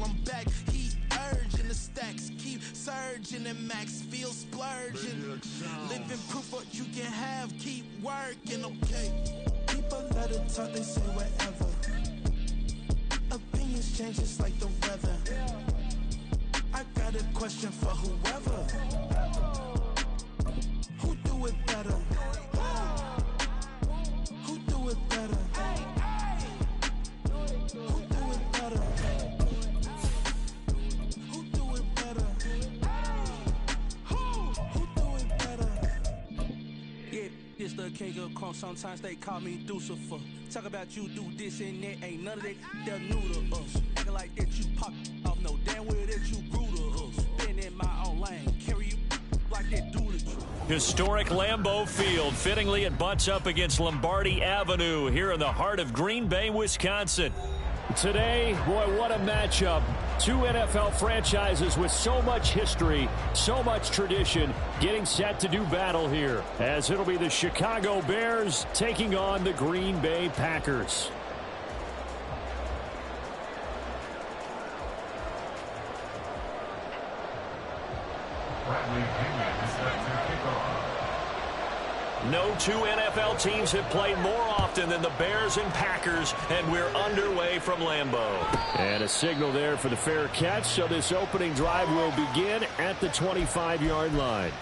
I'm back. Heat urging the stacks, keep surging and max feel splurging. Living proof what you can have, keep working, okay. People let it talk, they say whatever. Opinions change just like the weather. I got a question for whoever. Who do it better? Who do it better? Who do it better? Who do it better? Who do it better? Yeah, this the king of crunk. Sometimes they call me Lucifer. Talk about you do this and that. Ain't none of that they're new to us. Acting like that you pop off. No damn well that you grew to us. Been in my own lane. Carry you like that do the truth. Historic Lambeau Field. Fittingly, it butts up against Lombardi Avenue here in the heart of Green Bay, Wisconsin. Today, boy, what a matchup. Two NFL franchises with so much history, so much tradition, getting set to do battle here, as it'll be the Chicago Bears taking on the Green Bay Packers. No two NFL teams have played more often than the Bears and Packers, and we're underway from Lambeau. And a signal there for the fair catch, so this opening drive will begin at the 25-yard line.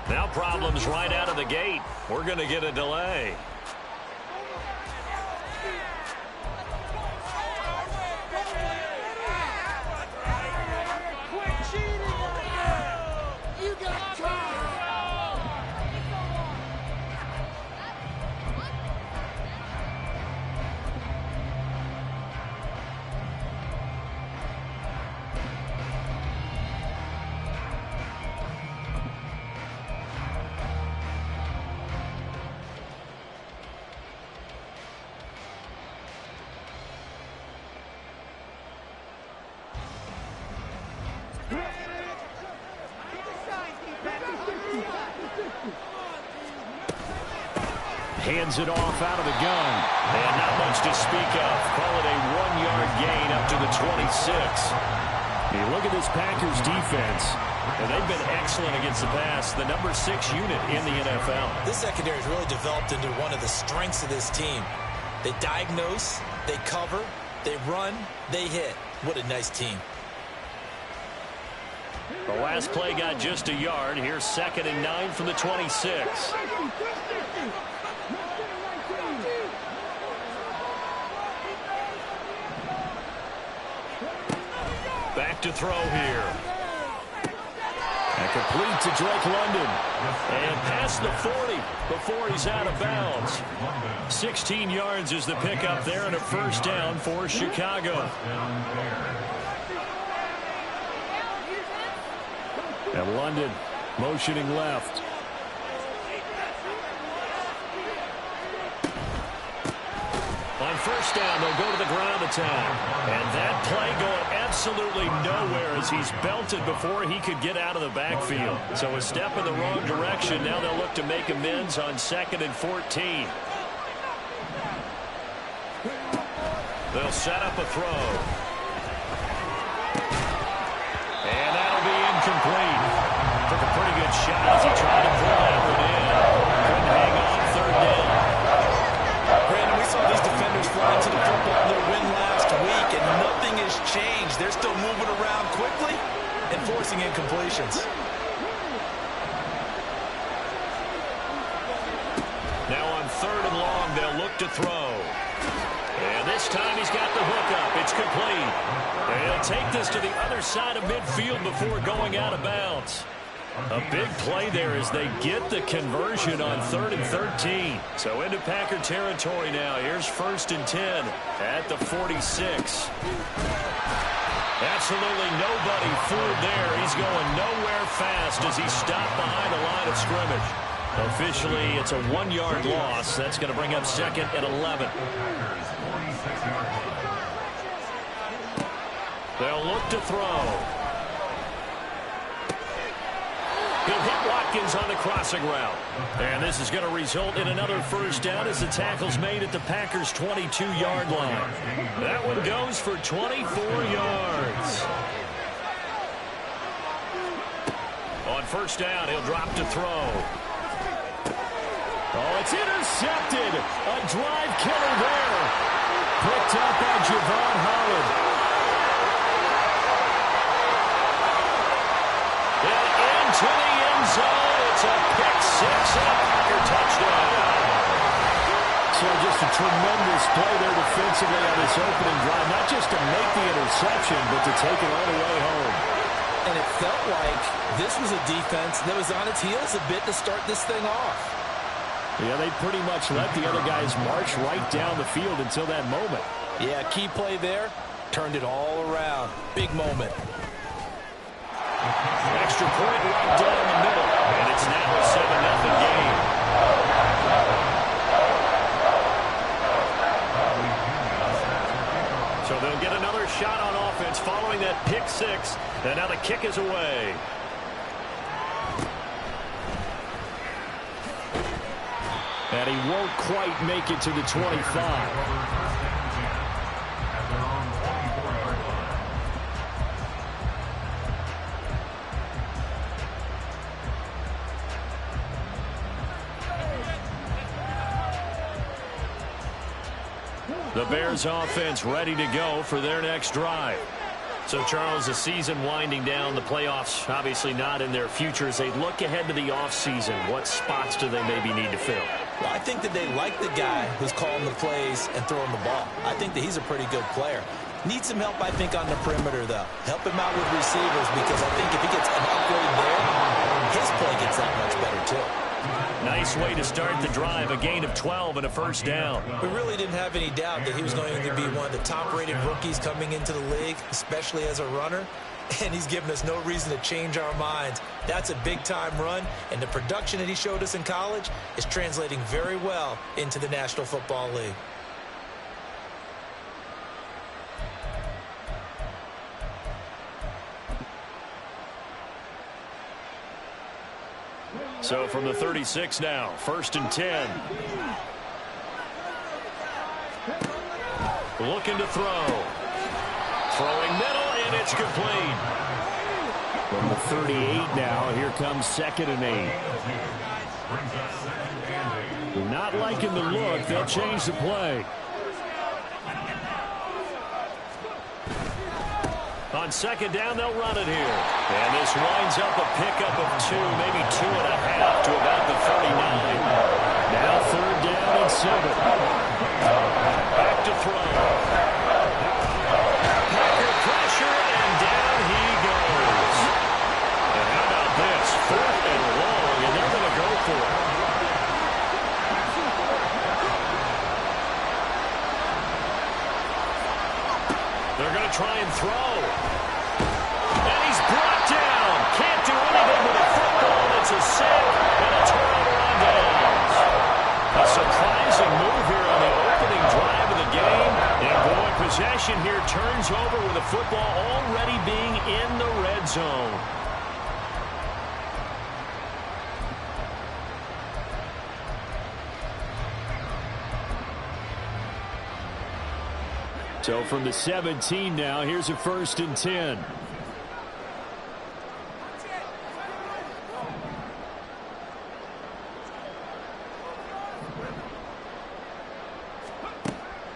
Now problems right out of the gate. We're going to get a delay. Hands it off out of the gun. And not much to speak of. Call it a 1-yard gain up to the 26. You look at this Packers defense. And they've been excellent against the pass. The number 6 unit in the NFL. This secondary has really developed into one of the strengths of this team. They diagnose, they cover, they run, they hit. What a nice team. The last play got just a yard. Here's 2nd and 9 from the 26. Back to throw here. And complete to Drake London. And past the 40 before he's out of bounds. 16 yards is the pickup there and a first down for Chicago. And London motioning left. On first down, they'll go to the ground attack. And that play going absolutely nowhere as he's belted before he could get out of the backfield. So a step in the wrong direction. Now they'll look to make amends on 2nd and 14. They'll set up a throw. And that'll be incomplete. Took a pretty good shot as he tried to pull that one in. Couldn't hang on 3rd down. Brandon, we saw these defenders fly into the football in their win last week, and nothing has changed. They're still moving around quickly and forcing forcing incompletions. Now on 3rd and long, they'll look to throw. And this time he's got the hook up. It's complete. And he'll take this to the other side of midfield before going out of bounds. A big play there as they get the conversion on 3rd and 13. So into Packer territory now. Here's 1st and 10 at the 46. Absolutely nobody fooled there. He's going nowhere fast as he's stopped behind the line of scrimmage. Officially, it's a 1-yard loss. That's going to bring up 2nd and 11. They'll look to throw. He'll hit Watkins on the crossing route. And this is going to result in another 1st down as the tackle's made at the Packers' 22-yard line. That one goes for 24 yards. On 1st down, he'll drop to throw. Oh, it's intercepted. A drive killer there. Picked up by Javon Holland. And into the end zone. It's a pick 6 and a Packer touchdown. So just a tremendous play there defensively on this opening drive. Not just to make the interception, but to take it all the way home. And it felt like this was a defense that was on its heels a bit to start this thing off. Yeah, they pretty much let the other guys march right down the field until that moment. Yeah, key play there. Turned it all around. Big moment. Extra point right down the middle. And it's now a 7-0 game. So they'll get another shot on offense following that pick 6. And now the kick is away. And he won't quite make it to the 25. The Bears offense ready to go for their next drive. So, Charles, the season winding down, the playoffs obviously not in their future. As they look ahead to the offseason, what spots do they maybe need to fill? Well, I think that they like the guy who's calling the plays and throwing the ball. I think that he's a pretty good player. Needs some help, I think, on the perimeter, though. Help him out with receivers because I think if he gets an upgrade there, his play gets that much better, too. Nice way to start the drive, a gain of 12 and a 1st down. We really didn't have any doubt that he was going to be one of the top-rated rookies coming into the league, especially as a runner. And he's given us no reason to change our minds. That's a big-time run, and the production that he showed us in college is translating very well into the National Football League. So from the 36 now, 1st and 10. Looking to throw. Throwing middle, and it's complete. From the 38 now, here comes 2nd and 8. Not liking the look. They'll change the play. On 2nd down, they'll run it here. And this winds up a pickup of 2, maybe 2.5 to about the 39. Now 3rd down and 7. Back to throw. Packer pressure, and down he goes. And how about this? 4th and long, and they're going to go for it. They're going to try and throw. And he's brought down. Can't do anything with the football. It's a sack and a turnover on downs. A surprising move here on the opening drive of the game. And boy, possession here turns over with the football already being in the red zone. So from the 17 now, here's a 1st and 10.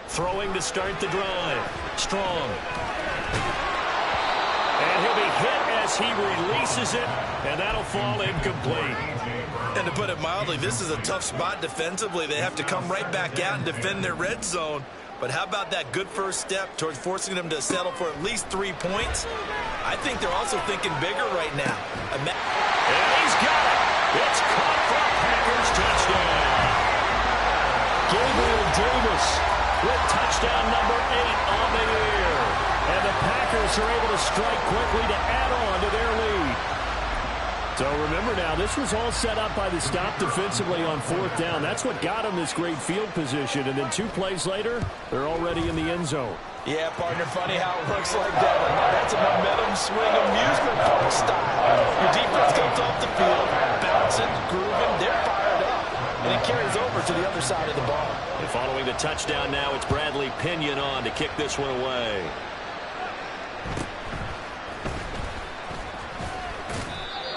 Throwing to start the drive. Strong. And he'll be hit as as he releases it, and that'll fall incomplete. And to put it mildly, this is a tough spot defensively. They have to come right back out and defend their red zone. But how about that good first step towards forcing them to settle for at least 3 points? I think they're also thinking bigger right now. And he's got it. It's caught for a Packers touchdown. Gabriel Davis with touchdown number 8 on the year. And the Packers are able to strike quickly to add on to their lead. So remember now, this was all set up by the stop defensively on 4th down. That's what got them this great field position. And then 2 plays later, they're already in the end zone. Yeah, partner, funny how it looks like that. That's a momentum swing amusement park style. Your defense comes off the field, bouncing, grooving, they're fired up. And it carries over to the other side of the ball. And following the touchdown now, it's Bradley Pinion on to kick this one away.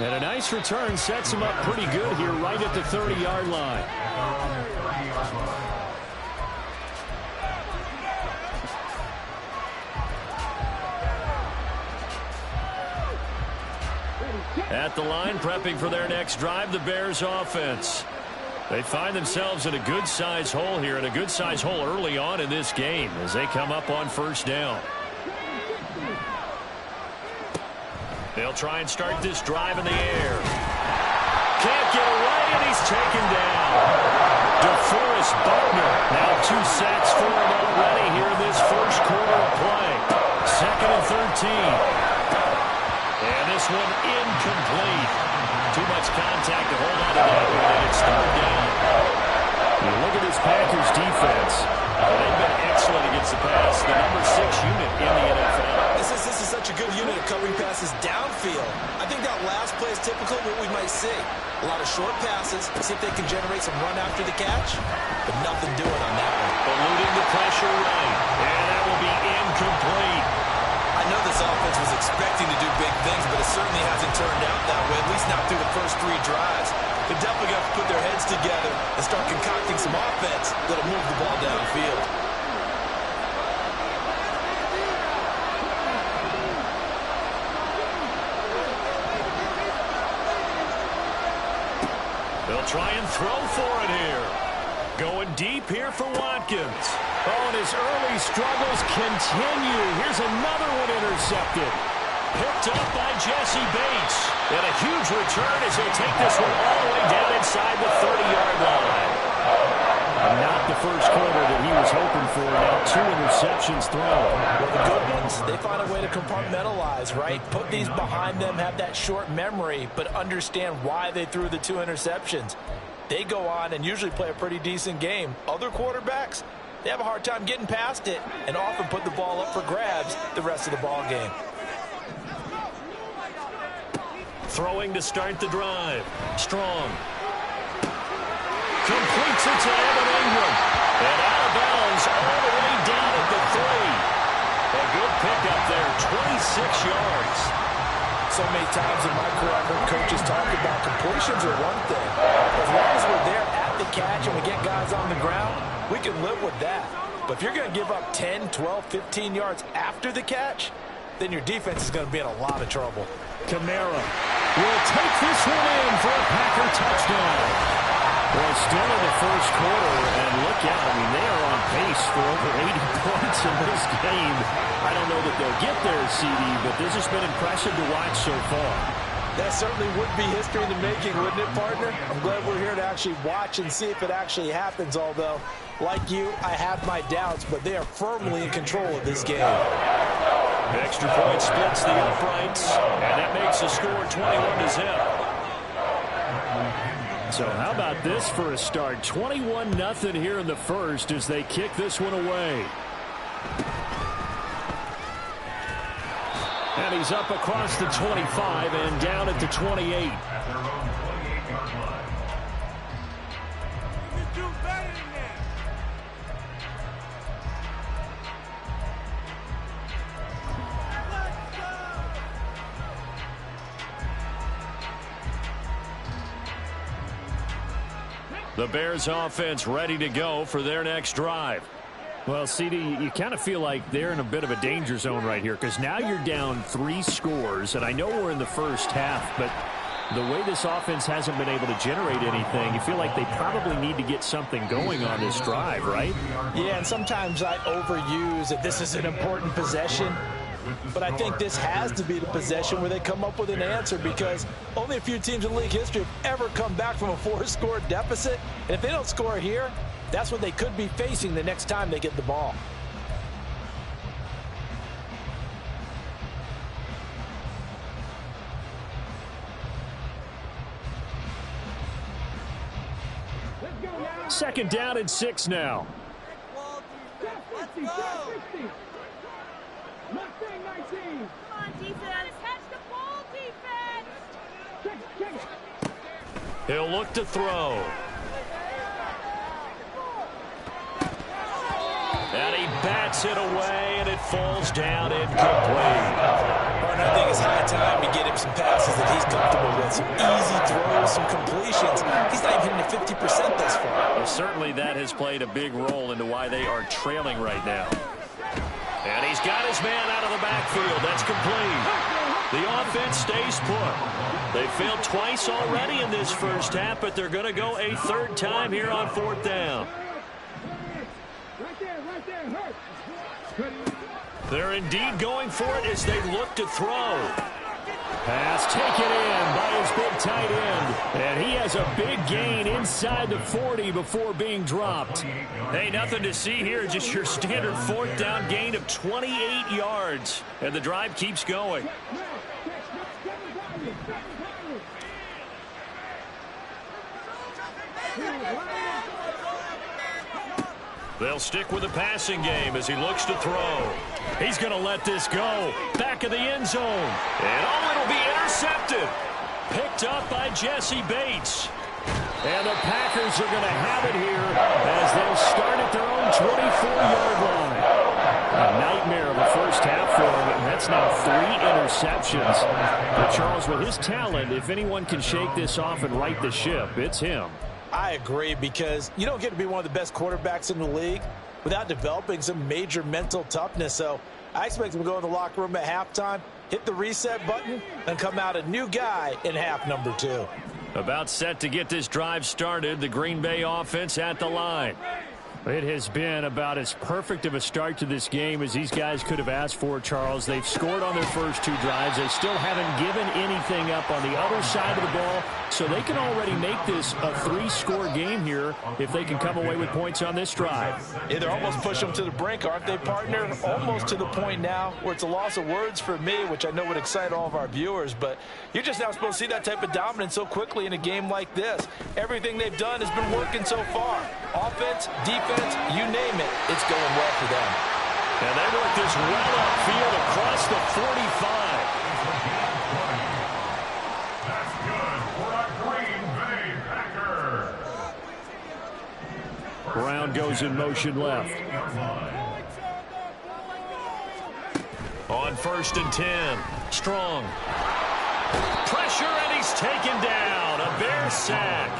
And a nice return sets him up pretty good here right at the 30-yard line. At the line, prepping for their next drive, the Bears offense. They find themselves in a good-sized hole here, and a good-sized hole early on in this game as they come up on 1st down. They'll try and start this drive in the air. Can't get away, and he's taken down. DeForest Buckner, now 2 sacks for him already here in this first quarter of play. 2nd and 13. And this one incomplete. Too much contact to hold on to that one, and it's 3rd down. You look at this Packers defense. They've been excellent against the pass. The number 6 unit in the NFL. This is such a good unit of covering passes downfield. I think that last play is typical of what we might see. A lot of short passes, see if they can generate some run after the catch, but nothing doing on that one. Eluding the pressure right, and that will be incomplete. I know this offense was expecting to do big things, but it certainly hasn't turned out that way, at least not through the first 3 drives. They're definitely going to put their heads together and start concocting some offense that'll move the ball downfield. They'll try and throw for it here. Going deep here for Watkins. Oh, and his early struggles continue. Here's another one intercepted. Picked up by Jesse Bates. And a huge return as he'll take this one all the way down inside the 30-yard line. And not the first quarter that he was hoping for. Now 2 interceptions thrown. Well, the good ones, they find a way to compartmentalize, right? Put these behind them, have that short memory, but understand why they threw the 2 interceptions. They go on and usually play a pretty decent game. Other quarterbacks, they have a hard time getting past it and often put the ball up for grabs the rest of the ball game. Throwing to start the drive. Strong. Completes it to Evan Ingram. And out of bounds all the way down at the 3. A good pickup there, 26 yards. So many times in my career, I've heard coaches talk about completions are one thing. As long as we're there at the catch and we get guys on the ground, we can live with that. But if you're going to give up 10, 12, 15 yards after the catch, then your defense is going to be in a lot of trouble. Kamara will take this one in for a Packer touchdown. Well, still in the first quarter, and look out, I mean, they are on pace for over 80 points in this game. I don't know that they'll get there, CD, but this has been impressive to watch so far. That certainly would be history in the making, wouldn't it, partner? I'm glad we're here to actually watch and see if it actually happens, although, like you, I have my doubts, but they are firmly in control of this game. Extra point splits the uprights, and that makes the score 21-0. So how about this for a start? 21-0 here in the first as they kick this one away. And he's up across the 25 and down at the 28. The Bears offense ready to go for their next drive. Well, CD, you kind of feel like they're in a bit of a danger zone right here because now you're down 3 scores, and I know we're in the first half, but the way this offense hasn't been able to generate anything, you feel like they probably need to get something going on this drive, right? Yeah, and sometimes I overuse that this is an important possession, but I think this has to be the possession where they come up with an answer because only a few teams in league history have ever come back from a 4-score deficit, and if they don't score here, that's what they could be facing the next time they get the ball. Second down and 6 now. Let's go. Mustang 19. Come on, defense. Catch the ball, defense. Check it. He'll look to throw. And he bats it away, and it falls down incomplete. And I think it's high time to get him some passes that he's comfortable with. Some easy throws, some completions. He's not even hitting the 50% thus far. Well, certainly that has played a big role into why they are trailing right now. And he's got his man out of the backfield. That's complete. The offense stays put. They failed twice already in this first half, but they're going to go a third time here on 4th down. They're indeed going for it as they look to throw. Pass taken in by his big tight end. And he has a big gain inside the 40 before being dropped. Hey, nothing to see here. Just your standard 4th down gain of 28 yards. And the drive keeps going. They'll stick with the passing game as he looks to throw. He's going to let this go. Back of the end zone. And it'll be intercepted. Picked up by Jesse Bates. And the Packers are going to have it here as they'll start at their own 24-yard line. A nightmare of a first half for him, and that's now 3 interceptions. But Charles, with his talent, if anyone can shake this off and right the ship, it's him. I agree, because you don't get to be one of the best quarterbacks in the league without developing some major mental toughness. So I expect him to go in the locker room at halftime, hit the reset button, and come out a new guy in half number 2. About set to get this drive started, the Green Bay offense at the line. It has been about as perfect of a start to this game as these guys could have asked for, Charles. They've scored on their first 2 drives. They still haven't given anything up on the other side of the ball, so they can already make this a 3-score game here if they can come away with points on this drive. Yeah, they're almost pushing them to the brink, aren't they, partner? Almost to the point now where it's a loss of words for me, which I know would excite all of our viewers, but you're just now supposed to see that type of dominance so quickly in a game like this. Everything they've done has been working so far. Offense, defense, you name it, it's going well for them. And they work this well upfield across the 45. That's good for a Green Bay Packer. Brown goes in motion left. On 1st and 10, Strong. Pressure, and he's taken down. A Bear sack.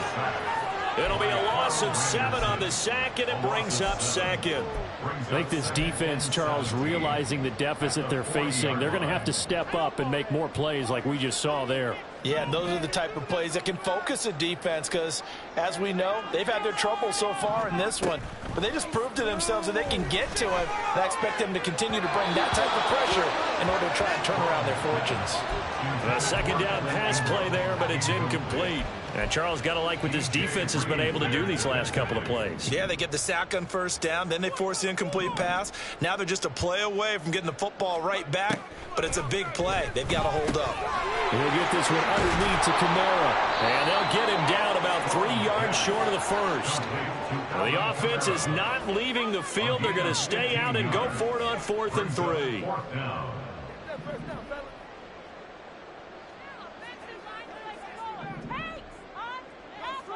It'll be a loss of 7 on the sack, and it brings up 2nd. I think this defense, Charles, realizing the deficit they're facing, they're going to have to step up and make more plays like we just saw there. Yeah, and those are the type of plays that can focus a defense because, as we know, they've had their trouble so far in this one. But they just proved to themselves that they can get to him, and I expect them to continue to bring that type of pressure in order to try and turn around their fortunes. A 2nd down pass play there, but it's incomplete. And Charles, got to like what this defense has been able to do these last couple of plays. Yeah, they get the sack on 1st down, then they force the incomplete pass. Now they're just a play away from getting the football right back, but it's a big play. They've got to hold up. He'll get this one underneath to Kamara. And they'll get him down about 3 yards short of the first. Well, the offense is not leaving the field. They're going to stay out and go for it on 4th and 3.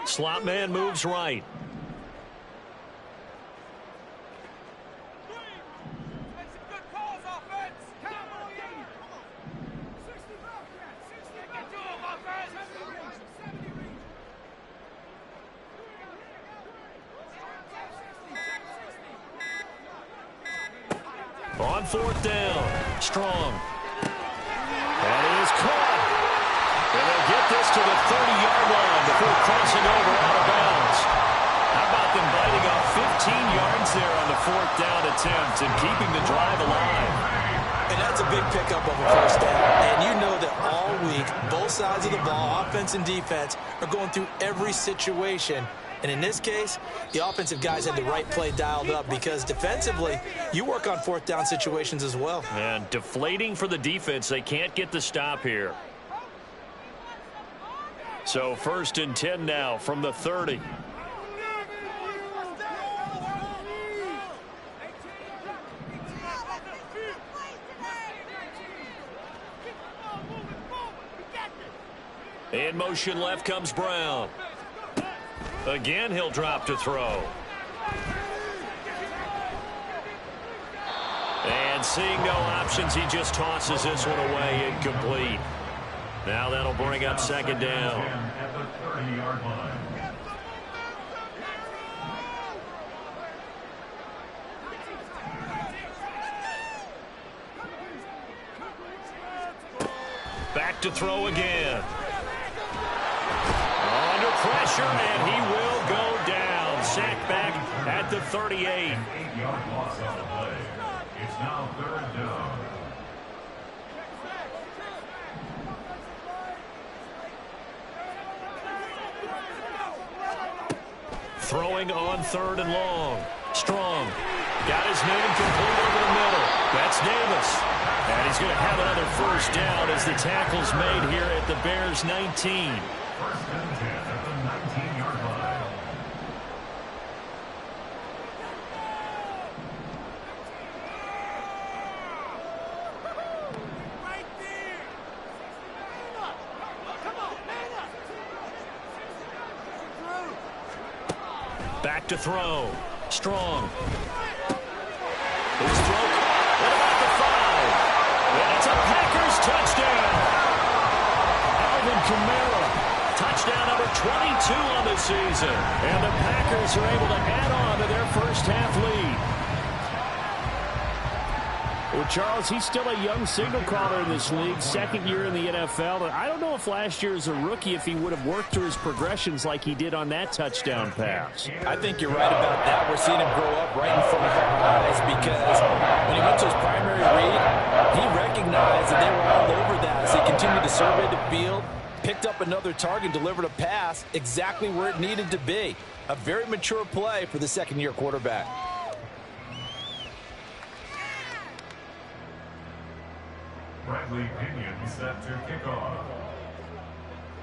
Slot man moves right. on 4th down. Strong. That is caught. And they'll get this to the 30-yard line before crossing over out of bounds. How about them biting off 15 yards there on the 4th down attempt and keeping the drive alive? And that's a big pickup of a first down. And you know that all week, both sides of the ball, offense and defense, are going through every situation. And in this case, the offensive guys had the right play dialed up because defensively, you work on 4th down situations as well. And deflating for the defense. They can't get the stop here. So 1st and 10 now from the 30. In motion left comes Brown. Again, he'll drop to throw. And seeing no options, he just tosses this one away, incomplete. Now that'll bring up 2nd down. At the 30-yard line. Back to throw again. Under pressure, and he will go down. Sacked back at the 38. 8-yard loss on the play. It's now 3rd down. Throwing on 3rd and long. Strong. Got his man complete over the middle. That's Davis. And he's going to have another first down as the tackle's made here at the Bears 19. 1st and 10 at the 19-yard line. Right there. Man up. Come on, man up. Back to throw. Strong. His throw caught. What about the 5? And it's a Packers touchdown. Alvin Kamara. Touchdown number 22 on the season. And the Packers are able to add on to their first half lead. Well, Charles, he's still a young signal caller in this league, 2nd year in the NFL. I don't know if last year as a rookie, if he would have worked through his progressions like he did on that touchdown pass. I think you're right about that. We're seeing him grow up right in front of our eyes because when he went to his primary read, he recognized that they were all over that as he continued to survey the field, picked up another target, delivered a pass exactly where it needed to be. A very mature play for the 2nd-year quarterback. Bradley Pinion set to kick off.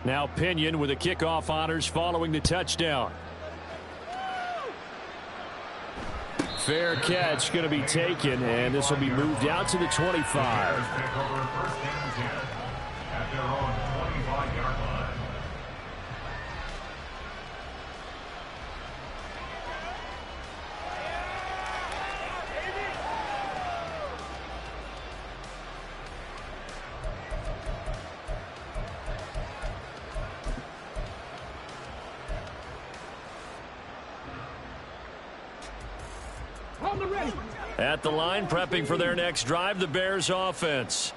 Now Pinion with the kickoff honors following the touchdown. Fair catch going to be taken, and this will be moved out to the 25. Bears take over 1st and 10 at their own 25-yard line. At the line, prepping for their next drive, the Bears offense.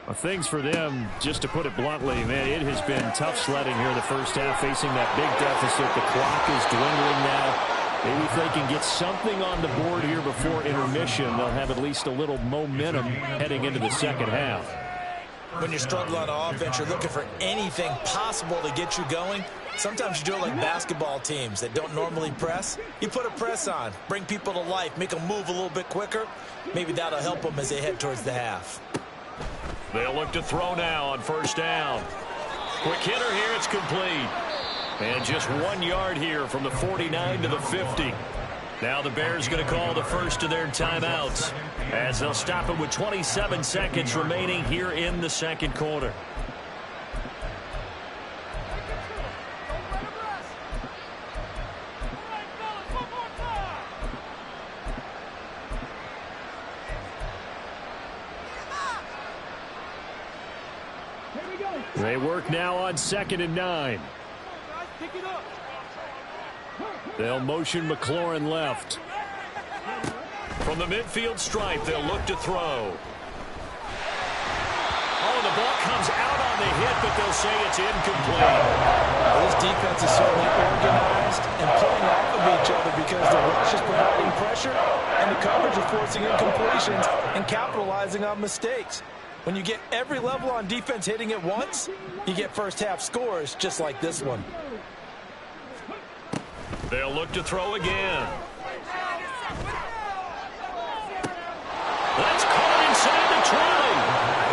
Well, things for them, just to put it bluntly, man, it has been tough sledding here the first half, facing that big deficit. The clock is dwindling now. Maybe if they can get something on the board here before intermission, they'll have at least a little momentum heading into the second half. When you're struggling on offense, you're looking for anything possible to get you going. Sometimes you do it like basketball teams that don't normally press. You put a press on, bring people to life, make them move a little bit quicker. Maybe that'll help them as they head towards the half. They'll look to throw now on 1st down. Quick hitter here, it's complete. And just 1 yard here from the 49 to the 50. Now the Bears going to call the first of their timeouts as they'll stop it with 27 seconds remaining here in the 2nd quarter. They work now on 2nd and 9. They'll motion McLaurin left. From the midfield stripe, they'll look to throw. Oh, the ball comes out on the hit, but they'll say it's incomplete. This defense is certainly organized and playing off of each other because the rush is providing pressure and the coverage is forcing incompletions and capitalizing on mistakes. When you get every level on defense hitting at once, you get first-half scores just like this one. They'll look to throw again. That's caught inside the 20.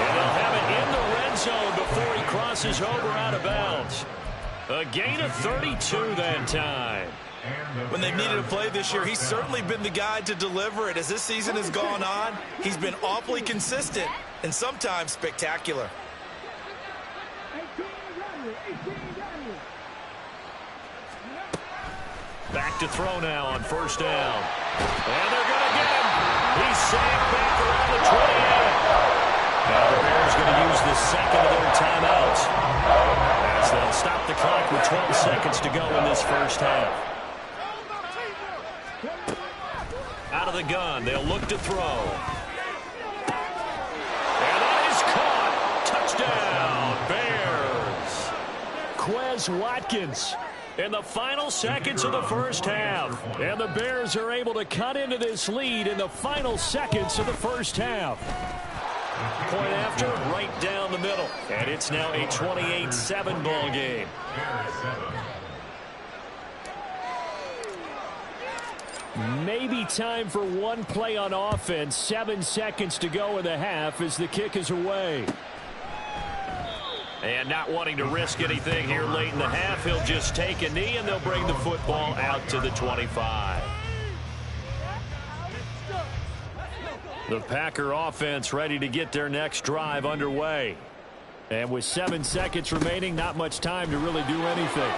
And they'll have it in the red zone before he crosses over out of bounds. A gain of 32 that time. When they've needed a play this year, he's certainly been the guy to deliver it. As this season has gone on, he's been awfully consistent and sometimes spectacular. Back to throw now on first down. And they're going to get him. He's sacked back around the 28. Now the Bears going to use the second of their timeouts as they'll stop the clock with 12 seconds to go in this first half. Out of the gun, they'll look to throw. And that is caught. Touchdown, Bears. Quez Watkins in the final seconds of the first half. And the Bears are able to cut into this lead in the final seconds of the first half. Point after, right down the middle. And it's now a 28-7 ball game. Maybe time for one play on offense. 7 seconds to go in the half as the kick is away. And not wanting to risk anything here late in the half, he'll just take a knee and they'll bring the football out to the 25. The Packer offense ready to get their next drive underway. And with 7 seconds remaining, not much time to really do anything.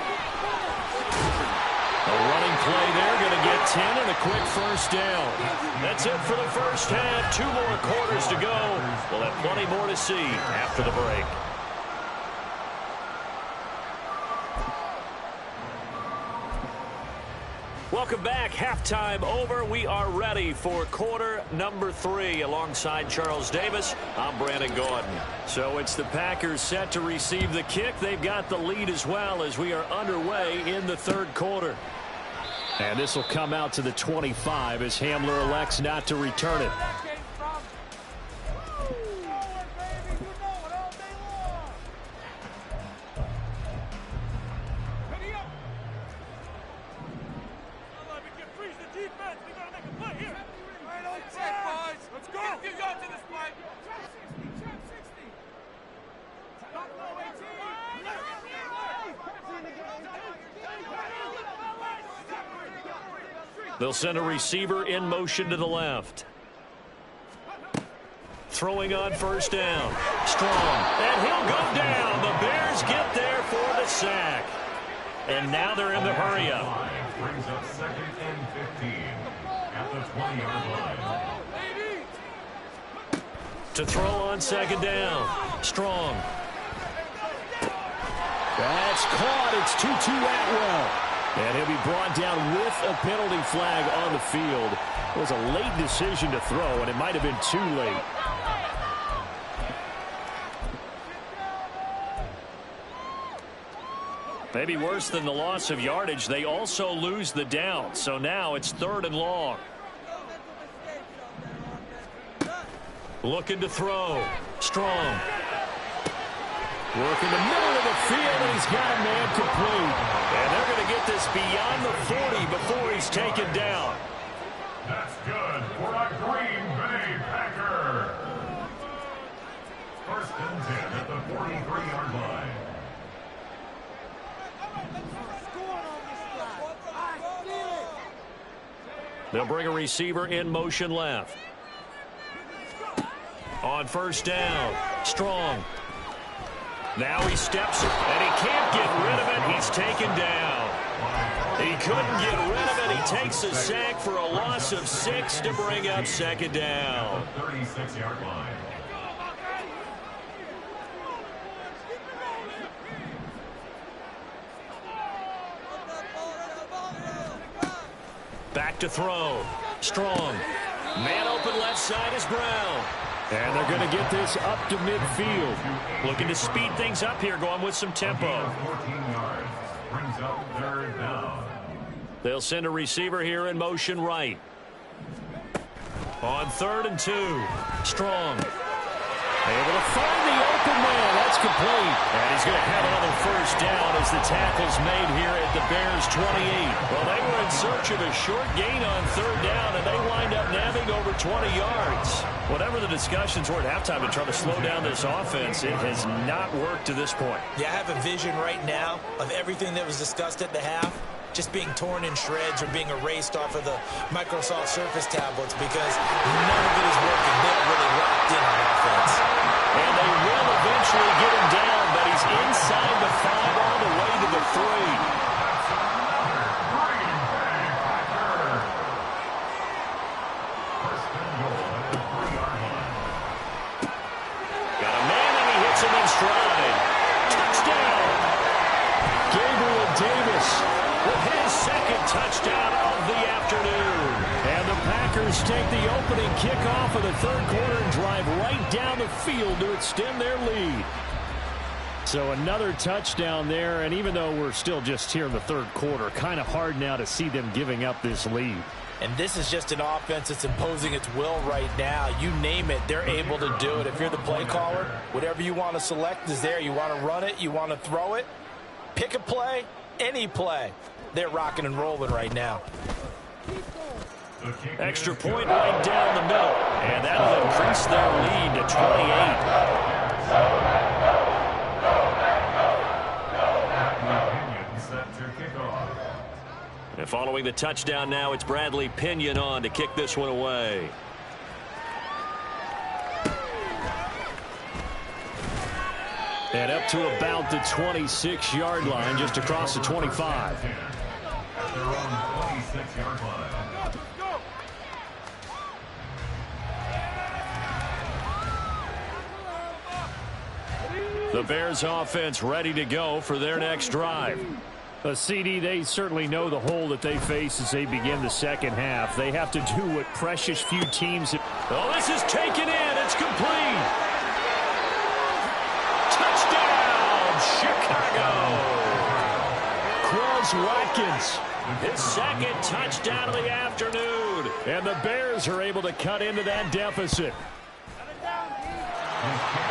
A running play there, going to get 10 and a quick first down. That's it for the first half. 2 more quarters to go. We'll have plenty more to see after the break. Welcome back. Halftime over. We are ready for quarter number 3. Alongside Charles Davis, I'm Brandon Gordon. So it's the Packers set to receive the kick. They've got the lead as well as we are underway in the third quarter. And this will come out to the 25 as Hamler elects not to return it. They'll send a receiver in motion to the left. Throwing on first down. Strong. And he'll go down. The Bears get there for the sack. And now they're in the hurry up. Brings up 2nd and 15 at the 20-yard line. To throw on second down. Strong. That's caught. It's Tutu Atwell. And he'll be brought down with a penalty flag on the field. It was a late decision to throw, and it might have been too late. Maybe worse than the loss of yardage, they also lose the down. So now it's 3rd and long. Looking to throw. Strong. Working the middle of the field, and he's got a man complete. And they're going to get this beyond the 40 before he's taken down. That's good for a Green Bay Packer. 1st and 10 at the 43-yard line. They'll bring a receiver in motion left. On first down, Strong. Now he steps, and he can't get rid of it. He's taken down. He couldn't get rid of it. He takes a sack for a loss of 6 to bring up second down. 36-yard line. Back to throw. Strong. Man open left side is Brown. And they're going to get this up to midfield. Looking to speed things up here, going with some tempo. 14 yards. Brings up third down. They'll send a receiver here in motion right. On 3rd and 2. Strong. Able to find the open man. That's complete. And he's going to have another first down as the tackle's made here at the Bears 28. Well, they were in search of a short gain on 3rd down, and they wind up nabbing over 20 yards. Whatever the discussions were at halftime to try to slow down this offense, it has not worked to this point. Yeah, I have a vision right now of everything that was discussed at the half just being torn in shreds or being erased off of the Microsoft Surface tablets because none of it is working. They're really locked in on offense. And they will eventually get him down, but he's inside the 5 all the way to the 3. Got a man and he hits him in stride. Touchdown! Gabriel Davis With his second touchdown of the afternoon. And the Packers take the opening kickoff of the 3rd quarter and drive right down the field to extend their lead. So another touchdown there, and even though we're still just here in the 3rd quarter, kind of hard now to see them giving up this lead. And this is just an offense that's imposing its will right now. You name it, they're able to do it. If you're the play caller, whatever you want to select is there. You want to run it, you want to throw it, pick a play, any play. They're rocking and rolling right now. Extra point right down the middle. And that'll increase their lead to 28. And following the touchdown now, it's Bradley Pinion on to kick this one away. And up to about the 26-yard line, just across the 25. At their own 26-yard line. The Bears offense ready to go for their next drive. CD, they certainly know the hole that they face as they begin the second half. They have to do what precious few teams have. Oh, this is taken in. It's complete. Touchdown, Chicago. Quez Watkins. His second touchdown of the afternoon. And the Bears are able to cut into that deficit.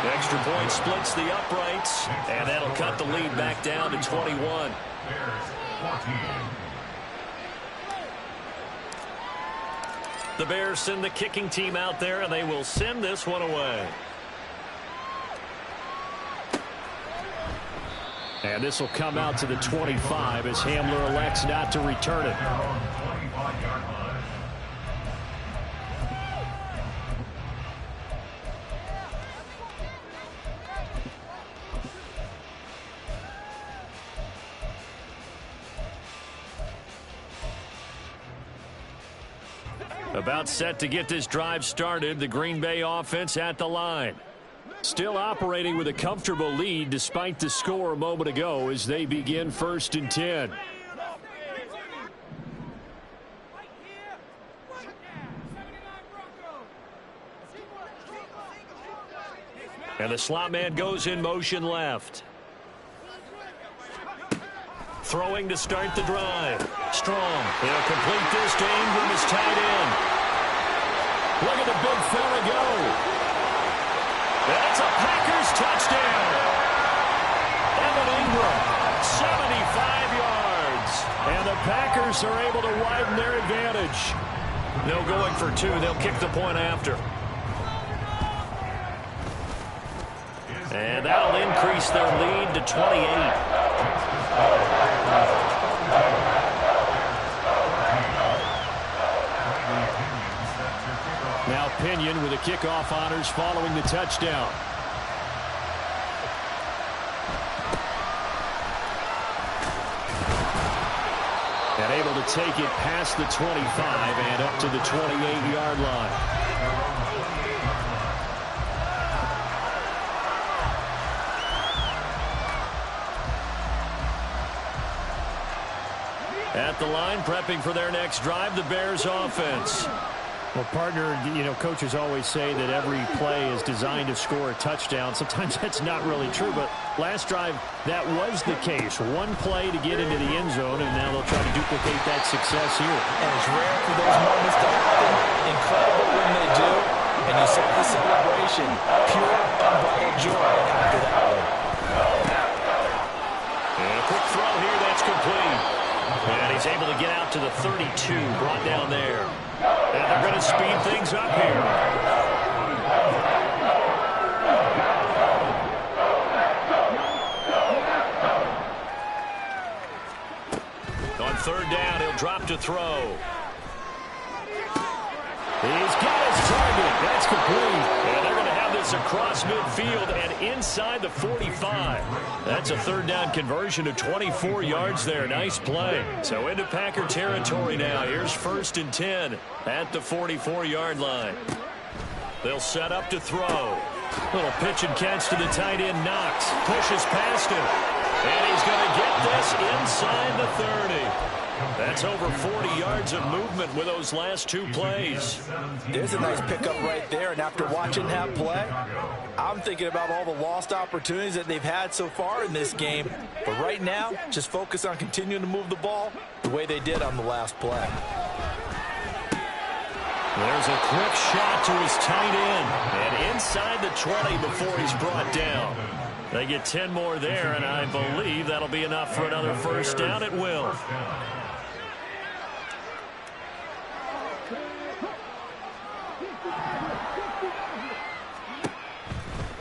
The extra point splits the uprights, and that'll cut the lead back down to 21. Bears 14. The Bears send the kicking team out there, and they will send this one away. And this will come out to the 25 as Hamler elects not to return it. Their own 25-yard line. About set to get this drive started, the Green Bay offense at the line. Still operating with a comfortable lead despite the score a moment ago as they begin 1st and 10. And the slot man goes in motion left. Throwing to start the drive. Strong. He'll complete this to Ingram is tied in. Look at the big fella go. That's a Packers touchdown. Evan Ingram, 75 yards. And the Packers are able to widen their advantage. No going for 2. They'll kick the point after. And that'll increase their lead to 28. Now Pinion with the kickoff honors following the touchdown. And able to take it past the 25 and up to the 28-yard line. At the line, prepping for their next drive, the Bears offense. Well, partner, you know, coaches always say that every play is designed to score a touchdown. Sometimes that's not really true, but last drive, that was the case. One play to get into the end zone, and now they'll try to duplicate that success here. And it's rare for those moments to happen. Incredible when they do. And you saw the celebration. Pure, unbridled joy after that one. And a quick throw here, that's complete. And he's able to get out to the 32, brought down there. And they're going to speed things up here. On third down, he'll drop to throw. He's got his target. That's complete. And they're going to have this across midfield and inside the 45. That's a third down conversion of 24 yards there. Nice play. So into Packer territory now. Here's 1st and 10 at the 44-yard line. They'll set up to throw. Little pitch and catch to the tight end, Knox. Pushes past him. And he's going to get this inside the 30. That's over 40 yards of movement with those last 2 plays. There's a nice pickup right there, and after watching that play, I'm thinking about all the lost opportunities that they've had so far in this game. But right now, just focus on continuing to move the ball the way they did on the last play. There's a quick shot to his tight end, and inside the 20 before he's brought down. They get 10 more there, and I believe that'll be enough for another first down. It will.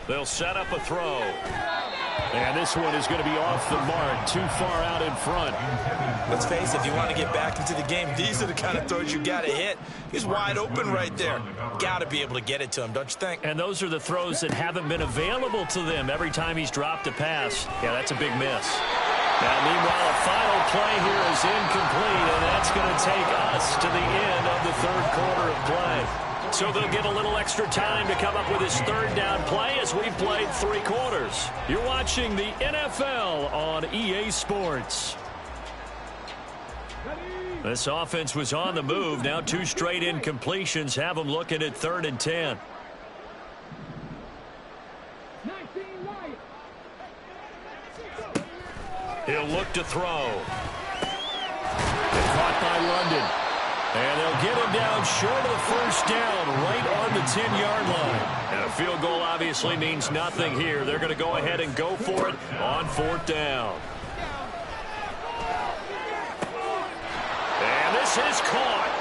They'll set up a throw. And this one is going to be off the mark, too far out in front. Let's face it, if you want to get back into the game, these are the kind of throws you got to hit. He's wide open right there. Got to be able to get it to him, don't you think? And those are the throws that haven't been available to them every time he's dropped a pass. Yeah, that's a big miss. Now, meanwhile, a final play here is incomplete, and that's going to take us to the end of the third quarter of play. So they'll get a little extra time to come up with his third down play as we've played 3 quarters. You're watching the NFL on EA Sports. This offense was on the move. Now 2 straight incompletions have them looking at 3rd and 10. He'll look to throw. Caught by London. And they'll get him down short of the first down, right on the 10-yard line. And a field goal obviously means nothing here. They're going to go ahead and go for it on 4th down. And this is caught.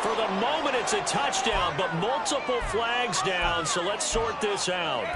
For the moment, it's a touchdown, but multiple flags down, so let's sort this out.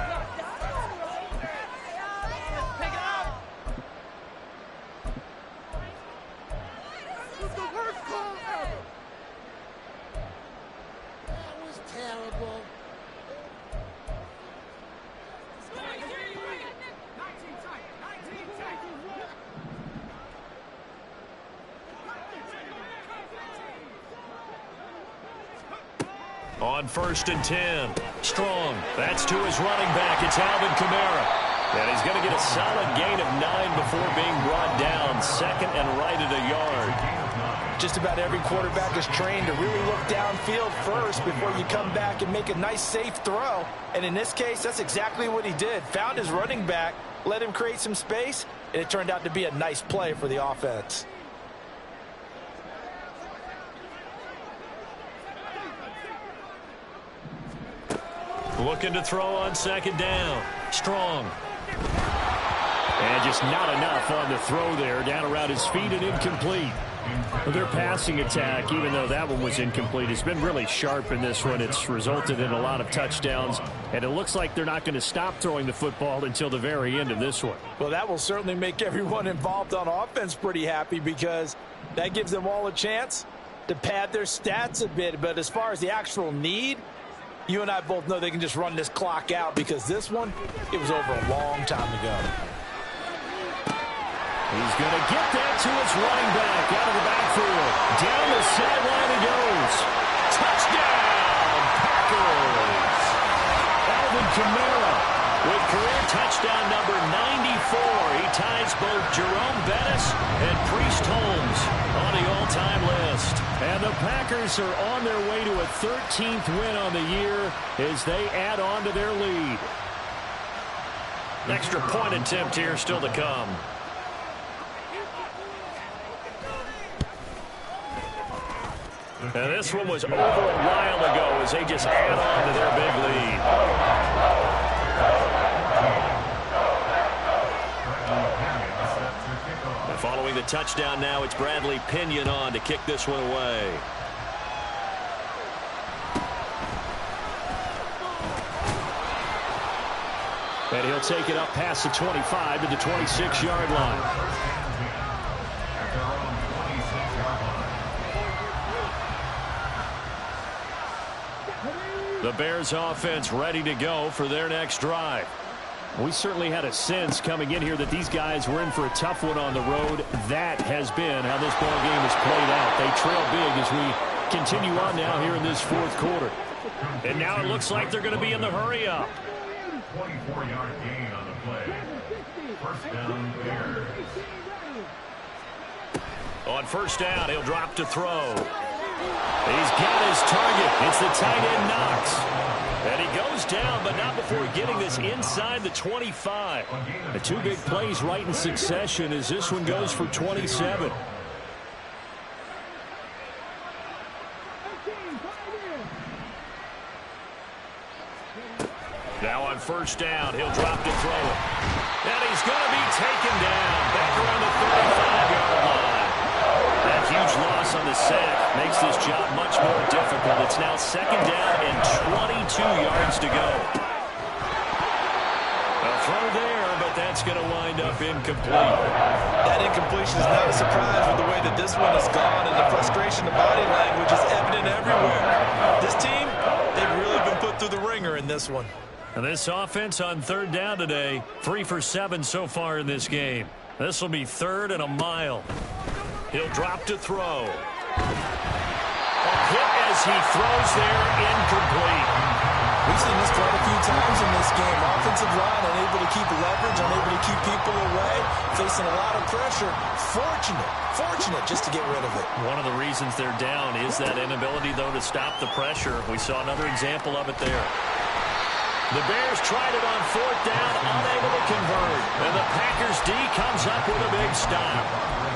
On 1st and 10, Strong. That's to his running back. It's Alvin Kamara. And he's going to get a solid gain of 9 before being brought down. 2nd and right at a yard. Just about every quarterback is trained to really look downfield first before you come back and make a nice, safe throw. And in this case, that's exactly what he did. Found his running back, let him create some space, and it turned out to be a nice play for the offense. Looking to throw on 2nd down. Strong. And just not enough on the throw there. Down around his feet and incomplete. Well, their passing attack, even though that one was incomplete, has been really sharp in this one. It's resulted in a lot of touchdowns, and it looks like they're not going to stop throwing the football until the very end of this one. Well, that will certainly make everyone involved on offense pretty happy because that gives them all a chance to pad their stats a bit. But as far as the actual need, you and I both know they can just run this clock out because this one, it was over a long time ago. He's going to get that to his running back out of the backfield. Down the sideline he goes. Touchdown, Packers. Alvin Kamara with career touchdown number 94. He ties both Jerome Bettis and Priest Holmes on the all-time list. And the Packers are on their way to a 13th win on the year as they add on to their lead. Extra point attempt here still to come. And this one was over a while ago as they just add on to their big lead. And following the touchdown now, it's Bradley Pinion on to kick this one away. And he'll take it up past the 25 to the 26-yard line. The Bears offense ready to go for their next drive. We certainly had a sense coming in here that these guys were in for a tough one on the road. That has been how this ball game has played out. They trail big as we continue on now here in this fourth quarter. And now it looks like they're going to be in the hurry-up. 24-yard gain on the play. First down, Bears. On first down, he'll drop to throw. He's got his target. It's the tight end Knox. And he goes down, but not before getting this inside the 25. The two big plays right in succession as this one goes for 27. Now on first down, he'll drop to throw it. And he's going to be taken down back around the 35-yard line. That huge loss on the sack makes this job much more difficult. It's now second down and 22 yards to go. A throw there, but that's going to wind up incomplete. That incompletion is not a surprise with the way that this one has gone, and the frustration, the body language is evident everywhere. This team, they've really been put through the ringer in this one. And this offense on third down today, 3 for 7 so far in this game. This will be third and a mile. He'll drop to throw. A hit as he throws there, incomplete. We've seen this quite a few times in this game. Offensive line unable to keep leverage, unable to keep people away, facing a lot of pressure. Fortunate just to get rid of it. One of the reasons they're down is that inability, though, to stop the pressure. We saw another example of it there. The Bears tried it on fourth down, unable to convert. And the Packers D comes up with a big stop.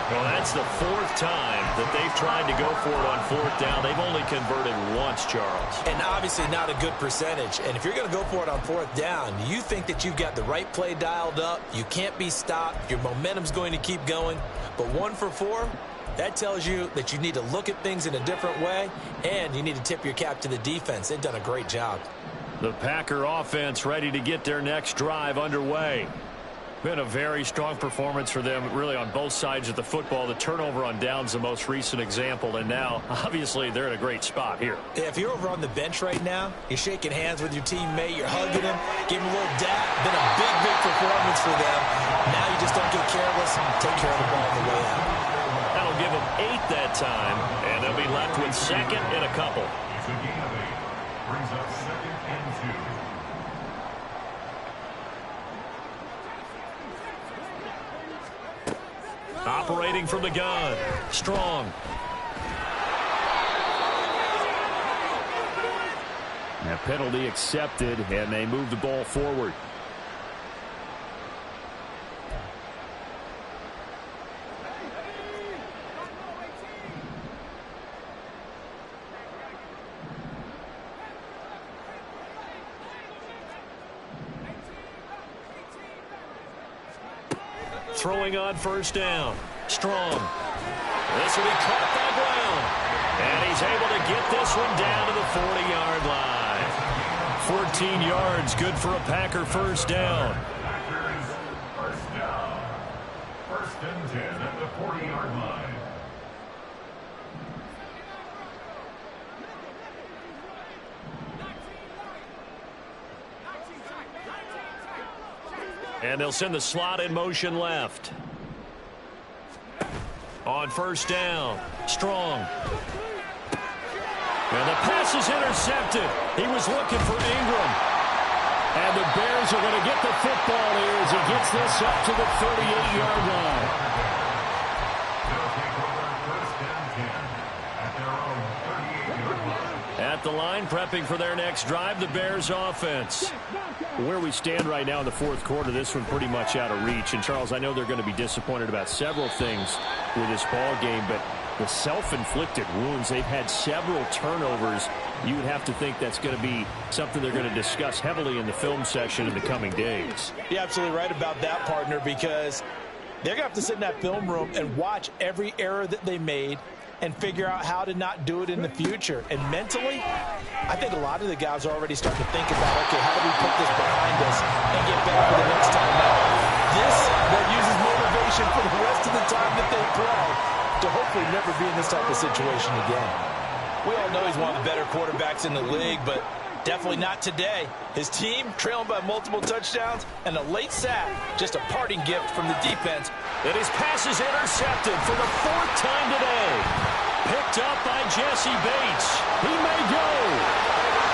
Well, that's the fourth time that they've tried to go for it on fourth down. They've only converted once, Charles. And obviously not a good percentage. And if you're going to go for it on fourth down, you think that you've got the right play dialed up. You can't be stopped. Your momentum's going to keep going. But 1 for 4, that tells you that you need to look at things in a different way, and you need to tip your cap to the defense. They've done a great job. The Packer offense ready to get their next drive underway. Been a very strong performance for them, really, on both sides of the football. The turnover on downs, the most recent example, and now, obviously, they're in a great spot here. Yeah, if you're over on the bench right now, you're shaking hands with your teammate, you're hugging him, giving him a little dap. Been a big performance for them. Now you just don't get careless and take care of the ball on the way out. That'll give them 8 that time, and they'll be left with second and a couple. It's a gain of 8. Brings up second and 2. Operating from the gun. Strong. That penalty accepted, and they move the ball forward. Throwing on first down. Strong. This will be caught by Brown. And he's able to get this one down to the 40-yard line. 14 yards, good for a Packer first down. Packers first down. First and 10 at the 40-yard line. And they'll send the slot in motion left. On first down, Strong. And the pass is intercepted. He was looking for Ingram. And the Bears are going to get the football here as he gets this up to the 38-yard line. They'll take over first and 10 at their line, prepping for their next drive, the Bears offense. Where we stand right now in the fourth quarter, this one pretty much out of reach. And, Charles, I know they're going to be disappointed about several things with this ball game, but the self-inflicted wounds, they've had several turnovers. You would have to think that's going to be something they're going to discuss heavily in the film session in the coming days. You're absolutely right about that, partner, because they're going to have to sit in that film room and watch every error that they made and figure out how to not do it in the future. And mentally, I think a lot of the guys are already starting to think about, okay, how do we put this behind us and get better for the next time out? This that uses motivation for the rest of the time that they play to hopefully never be in this type of situation again. We all know he's one of the better quarterbacks in the league, but definitely not today. His team trailing by multiple touchdowns and a late sack, just a parting gift from the defense. And his pass is intercepted for the fourth time today. Picked up by Jesse Bates. He may go.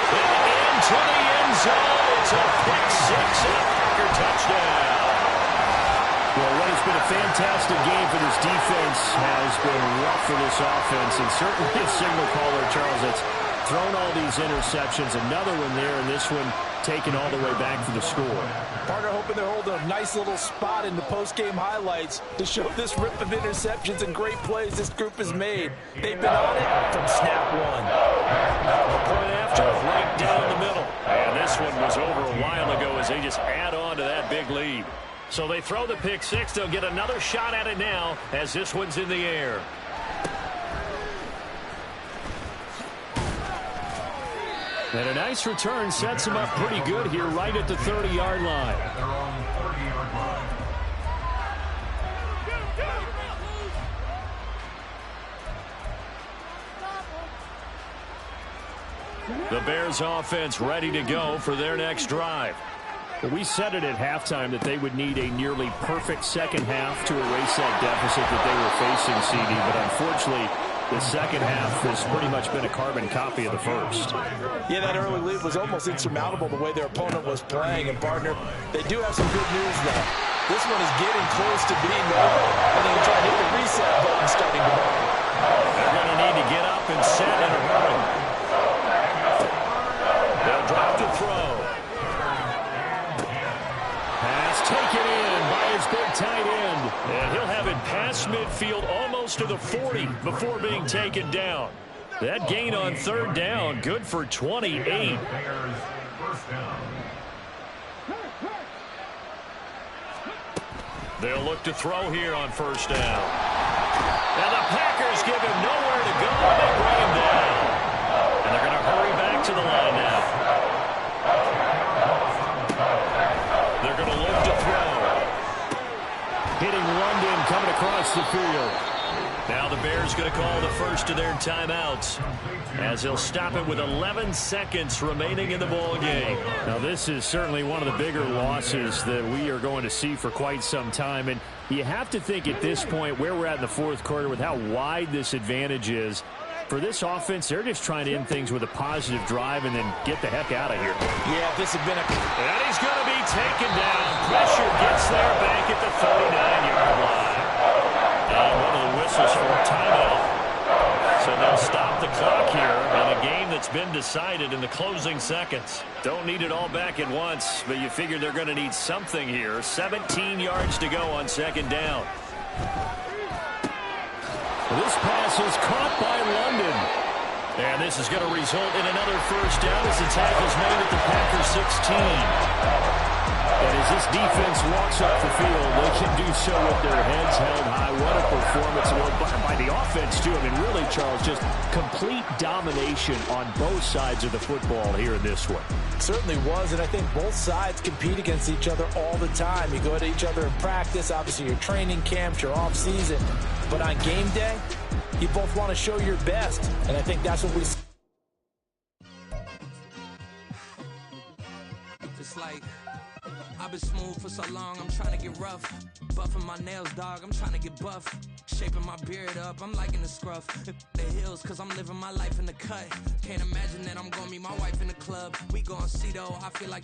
And into the end zone. It's a pick six and a Packer touchdown. Well, what has been a fantastic game for this defense has been rough for this offense, and certainly a signal caller, Charles, that's thrown all these interceptions. Another one there, and this one taken all the way back for the score. Partner hoping they're holding a nice little spot in the post-game highlights to show this rip of interceptions and great plays this group has made. They've been on it from snap one. The point after, right down the middle. And this one was over a while ago as they just add on to that big lead. So they throw the pick six. They'll get another shot at it now as this one's in the air. And a nice return sets him up pretty good here right at the 30-yard line. At their own 40-yard line. The Bears offense ready to go for their next drive. Well, we said it at halftime that they would need a nearly perfect second half to erase that deficit that they were facing, CD, but unfortunately the second half has pretty much been a carbon copy of the first. Yeah, that early lead was almost insurmountable the way their opponent was playing. And, partner, they do have some good news, though. This one is getting close to being over, and they can try to hit the reset button starting to burn. They're going to need to get up and set in a hurry. They'll drop the throw. Pass taken in by his big tight end. And he'll have it past midfield almost to the 40 before being taken down. That gain on third down, good for 28. Bears first down. They'll look to throw here on first down. And the Packers give him nowhere to go, and they bring him down. And they're going to hurry back to the line now. They're going to look to throw. Hitting London coming across the field. Now the Bears going to call the first of their timeouts as they'll stop it with 11 seconds remaining in the ball game. Now this is certainly one of the bigger losses that we are going to see for quite some time. And you have to think at this point where we're at in the fourth quarter with how wide this advantage is. For this offense, they're just trying to end things with a positive drive and then get the heck out of here. Yeah, this has been a... And he's going to be taken down. Pressure gets there back at the 39-yard line. And one of the whistles for a timeout. So they'll stop the clock here in a game that's been decided in the closing seconds. Don't need it all back at once, but you figure they're going to need something here. 17 yards to go on second down. This pass is caught by London. And this is going to result in another first down as the tackle's made at the Packers 16. And as this defense walks up the field, they can do so with their heads held high. What a performance by the offense, too. I mean, really, Charles, just complete domination on both sides of the football here in this one. Certainly was, and I think both sides compete against each other all the time. You go to each other in practice, obviously your training camps, your off-season. But on game day, you both want to show your best, and I think that's what we see. Just like I've been smooth for so long, I'm trying to get rough. Buffing my nails, dog, I'm trying to get buff. Shaping my beard up, I'm liking the scruff. The hills, cause I'm living my life in the cut. Can't imagine that I'm gonna meet my wife in the club. We gon' see though, I feel like